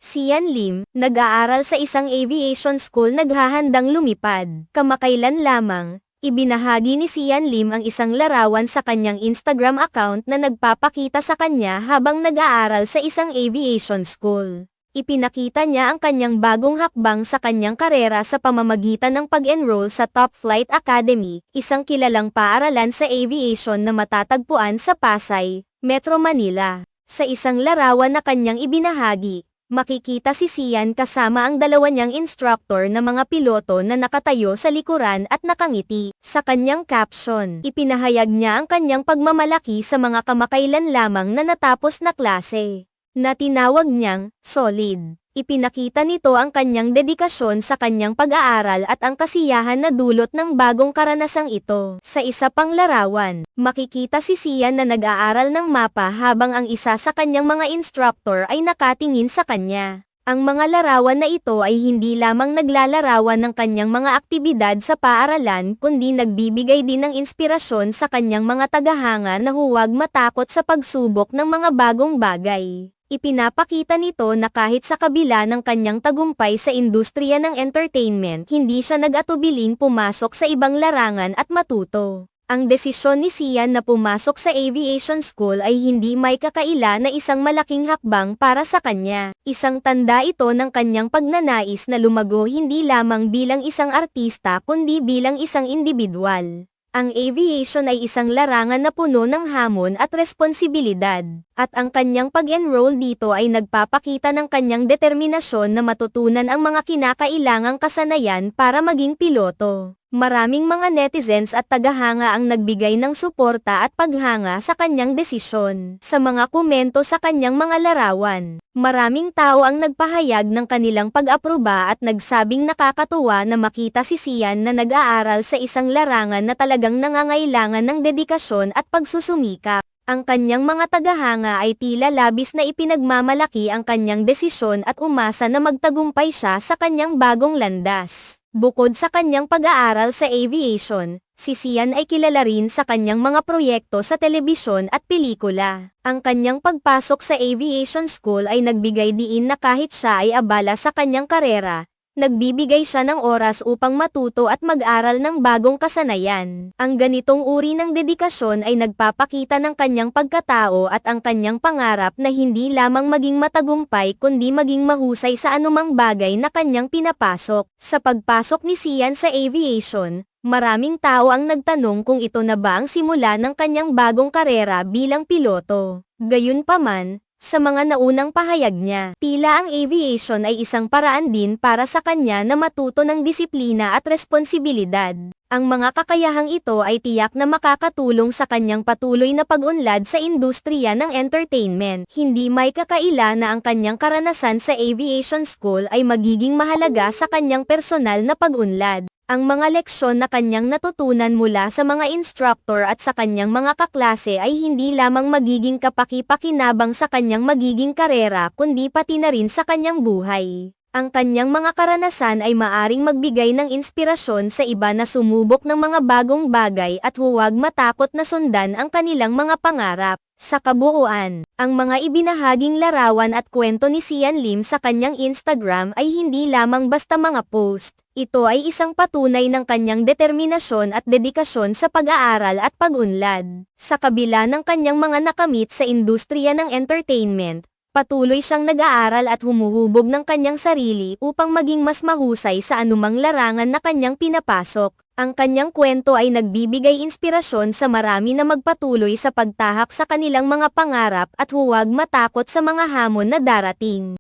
Si Yan Lim, nag-aaral sa isang aviation school naghahandang lumipad. Kamakailan lamang, ibinahagi ni si Yan Lim ang isang larawan sa kanyang Instagram account na nagpapakita sa kanya habang nag-aaral sa isang aviation school. Ipinakita niya ang kanyang bagong hakbang sa kanyang karera sa pamamagitan ng pag-enroll sa Top Flight Academy, isang kilalang paaralan sa aviation na matatagpuan sa Pasay, Metro Manila. Sa isang larawan na kanyang ibinahagi, makikita si Sian kasama ang dalawa niyang instructor na mga piloto na nakatayo sa likuran at nakangiti. Sa kanyang caption, ipinahayag niya ang kanyang pagmamalaki sa mga kamakailan lamang na natapos na klase, na tinawag niyang solid. Ipinakita nito ang kanyang dedikasyon sa kanyang pag-aaral at ang kasiyahan na dulot ng bagong karanasang ito. Sa isa pang larawan, makikita si Sian na nag-aaral ng mapa habang ang isa sa kanyang mga instructor ay nakatingin sa kanya. Ang mga larawan na ito ay hindi lamang naglalarawan ng kanyang mga aktibidad sa paaralan kundi nagbibigay din ng inspirasyon sa kanyang mga tagahanga na huwag matakot sa pagsubok ng mga bagong bagay. Ipinapakita nito na kahit sa kabila ng kanyang tagumpay sa industriya ng entertainment, hindi siya nag-atubiling pumasok sa ibang larangan at matuto. Ang desisyon ni Sian na pumasok sa aviation school ay hindi may kakaila na isang malaking hakbang para sa kanya. Isang tanda ito ng kanyang pagnanais na lumago hindi lamang bilang isang artista kundi bilang isang individual. Ang aviation ay isang larangan na puno ng hamon at responsibilidad, at ang kanyang pag-enroll dito ay nagpapakita ng kanyang determinasyon na matutunan ang mga kinakailangang kasanayan para maging piloto. Maraming mga netizens at tagahanga ang nagbigay ng suporta at paghanga sa kanyang desisyon. Sa mga komento sa kanyang mga larawan, maraming tao ang nagpahayag ng kanilang pag-aproba at nagsabing nakakatuwa na makita si Sian na nag-aaral sa isang larangan na talagang nangangailangan ng dedikasyon at pagsusumikap. Ang kanyang mga tagahanga ay tila labis na ipinagmamalaki ang kanyang desisyon at umasa na magtagumpay siya sa kanyang bagong landas. Bukod sa kanyang pag-aaral sa aviation, si Sian ay kilala rin sa kanyang mga proyekto sa telebisyon at pelikula. Ang kanyang pagpasok sa aviation school ay nagbigay diin na kahit siya ay abala sa kanyang karera, nagbibigay siya ng oras upang matuto at mag-aral ng bagong kasanayan. Ang ganitong uri ng dedikasyon ay nagpapakita ng kanyang pagkatao at ang kanyang pangarap na hindi lamang maging matagumpay kundi maging mahusay sa anumang bagay na kanyang pinapasok. Sa pagpasok ni Sian sa aviation, maraming tao ang nagtanong kung ito na ba ang simula ng kanyang bagong karera bilang piloto. Gayunpaman, sa mga naunang pahayag niya, tila ang aviation ay isang paraan din para sa kanya na matuto ng disiplina at responsibilidad. Ang mga kakayahang ito ay tiyak na makakatulong sa kanyang patuloy na pag-unlad sa industriya ng entertainment. Hindi may kakaila na ang kanyang karanasan sa aviation school ay magiging mahalaga sa kanyang personal na pag-unlad. Ang mga leksyon na kanyang natutunan mula sa mga instructor at sa kanyang mga kaklase ay hindi lamang magiging kapaki-pakinabang sa kanyang magiging karera kundi pati na rin sa kanyang buhay. Ang kanyang mga karanasan ay maaring magbigay ng inspirasyon sa iba na sumubok ng mga bagong bagay at huwag matakot na sundan ang kanilang mga pangarap. Sa kabuuan, ang mga ibinahaging larawan at kwento ni Sian Lim sa kanyang Instagram ay hindi lamang basta mga post. Ito ay isang patunay ng kanyang determinasyon at dedikasyon sa pag-aaral at pag-unlad. Sa kabila ng kanyang mga nakamit sa industriya ng entertainment, patuloy siyang nag-aaral at humuhubog ng kanyang sarili upang maging mas mahusay sa anumang larangan na kanyang pinapasok. Ang kanyang kwento ay nagbibigay inspirasyon sa marami na magpatuloy sa pagtahak sa kanilang mga pangarap at huwag matakot sa mga hamon na darating.